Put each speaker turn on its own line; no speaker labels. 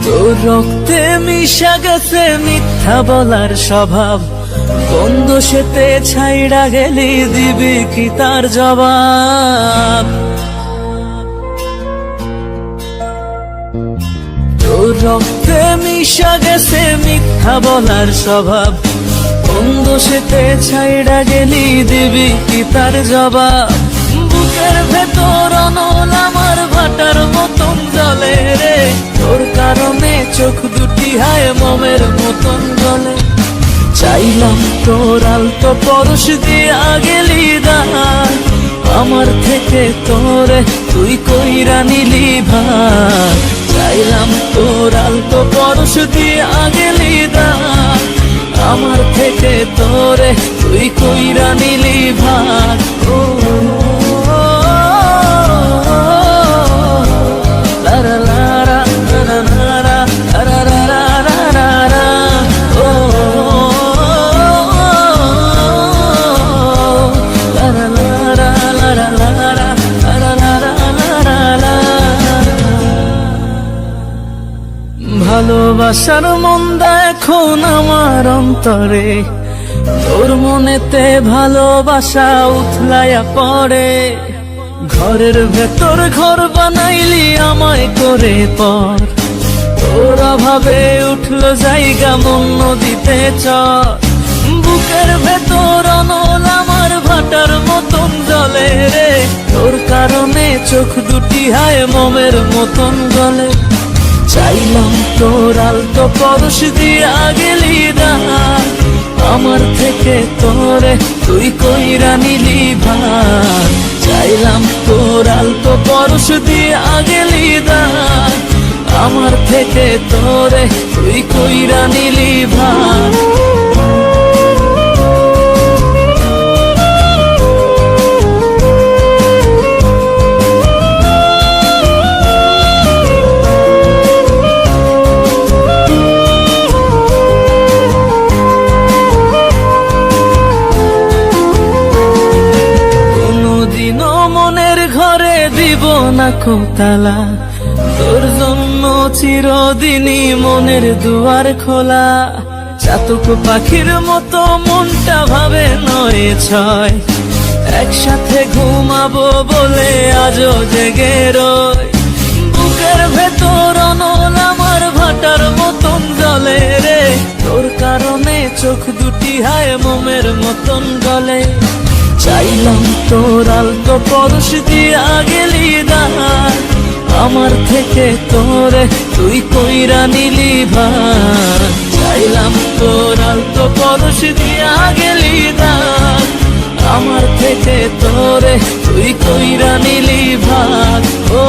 তোর রক্তে মিশা গেছে মিথ্যা বলার স্বভাব, কোন দোষেতে ছাইড়া গেলি দিবি কি তার জবাব? তোর রক্তে মিশা গেছে মিথ্যা বলার স্বভাব, কোন দোষেতে ছাইড়া গেলি দিবি কি তার জবাব? বুকের ভেতর অনল আমার ভাটার মতন জ্বলে রে, তোর কারণে চোখ দুটি হায় মোমের মতন জ্বলে। চাইলাম তোর আলতো পরশ দিয়া গেলি দান, আমার থেকে তোরে তুই কইরা নিলি ভাগ। চাইলাম তোর আলতো পরশ দিয়া গেলি দান, আমার থেকে তোরে তুই কইরা নিলি ভাগ। ও লারা লারা লারা লারা লারা লারা লারা, ও লারা লারা লারা লারা লারা লারা লারা। ভালোবাসার মন্দা এখন আমার অন্তরে, তোর মনেতে ভালোবাসা উথলাইয়া পড়ে। ঘরের ভেতর ঘর বানাইলি আমায় করে পর, তোর অভাবে উঠলো জায়গা মন নদীতে চর। বুকের ভেতর অনল আমার ভাটার মতন জ্বলে রে, তোর কারণে চোখ দুটি হায় মোমের মতন জ্বলে। চাইলাম তোর আলতো পরশ দিয়া গেলি দান, আমার থেকে তোরে তুই কইরা নিলি ভাগ। চাইলাম তোর আলতো পরশ দিয়া গেলি দান, আমার থেকে তোরে তুই কইরা নিলি ভাগ। দিব না কোতালা, তোর জন্য চিরদিনই মনের দুয়ার খোলা। চাতক পাখির মতো মনটা ভাবে নয় ছয়, একসাথে ঘুমাবো বলে আজও জেগে রই। বুকের ভেতর অনল আমার ভাটার মতন জ্বলে রে, তোর কারণে চোখ দুটি হায় মোমের মতন গলে। চাইলাম তোর আলতো পরশ দিয়া গেলি দান, আমার থেকে তোরে তুই কইরা নিলি ভাগ। চাইলাম তোর আলতো পরশ দিয়া গেলি দান, আমার থেকে তোরে তুই কইরা নিলি ভাগ। ও